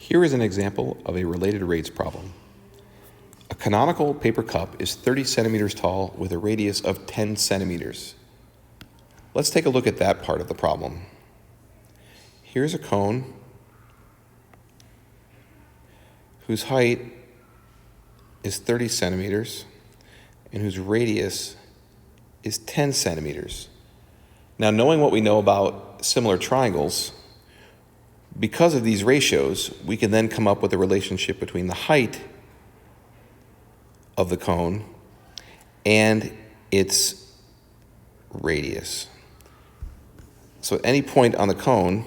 Here is an example of a related rates problem. A canonical paper cup is 30 centimeters tall with a radius of 10 centimeters. Let's take a look at that part of the problem. Here's a cone whose height is 30 centimeters and whose radius is 10 centimeters. Now, knowing what we know about similar triangles, because of these ratios, we can then come up with a relationship between the height of the cone and its radius. So at any point on the cone,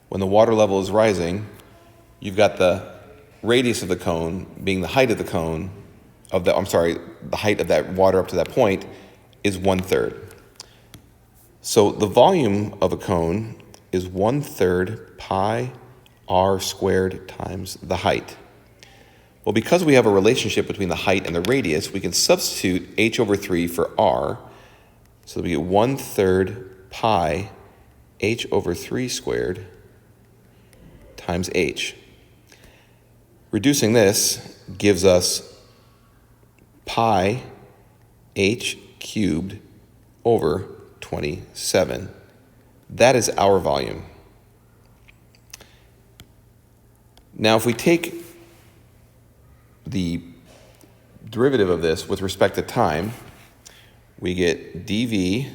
when the water level is rising, you've got the radius of the cone being the height of the cone, the height of that water up to that point is 1/3. So the volume of a cone is 1/3 pi r squared times the height. Well, because we have a relationship between the height and the radius, we can substitute h/3 for r. So we get 1/3 pi h/3 squared times h. Reducing this gives us pi h cubed over 27. That is our volume. Now, if we take the derivative of this with respect to time, we get dv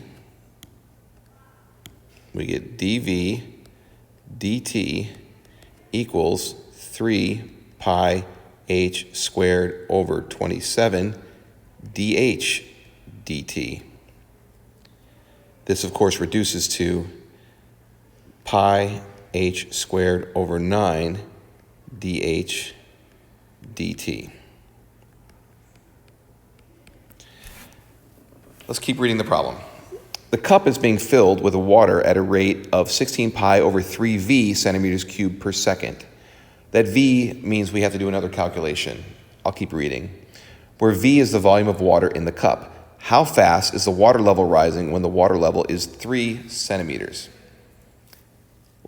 dt equals 3 pi h squared over 27 dh dt. This, of course, reduces to pi h squared over 9 dh dt. Let's keep reading the problem. The cup is being filled with water at a rate of 16 pi over 3v centimeters cubed per second. That v means we have to do another calculation. I'll keep reading. Where v is the volume of water in the cup. How fast is the water level rising when the water level is 3 centimeters?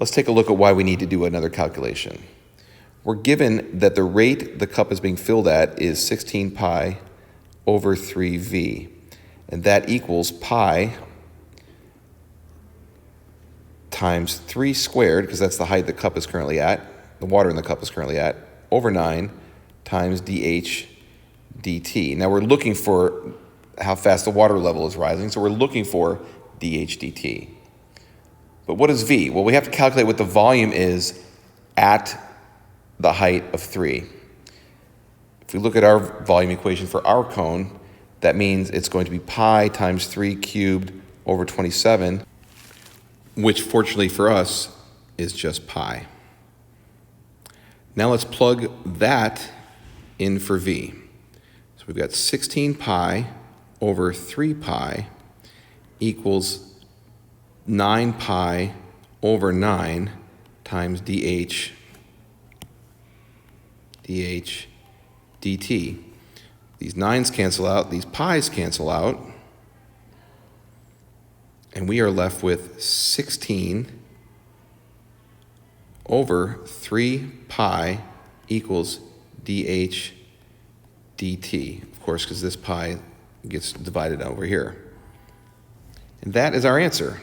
Let's take a look at why we need to do another calculation. We're given that the rate the cup is being filled at is 16 pi over 3v, and that equals pi times 3 squared, because that's the height the cup is currently at, the water in the cup is currently at, over 9 times dh dt. Now we're looking for how fast the water level is rising, so we're looking for dh dt. But what is v? Well, we have to calculate what the volume is at the height of 3. If we look at our volume equation for our cone, that means it's going to be pi times 3 cubed over 27, which fortunately for us is just pi. Now let's plug that in for v. So we've got 16 pi over 3 pi equals 9 pi over 9 times dh dt. These 9's cancel out, these pi's cancel out, and we are left with 16 over 3 pi equals dh dt. Of course, because this pi gets divided over here. And that is our answer.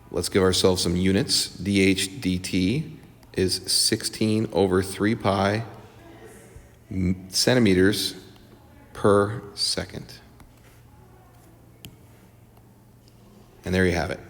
Let's give ourselves some units. dh dt is 16 over 3 pi centimeters per second. And there you have it.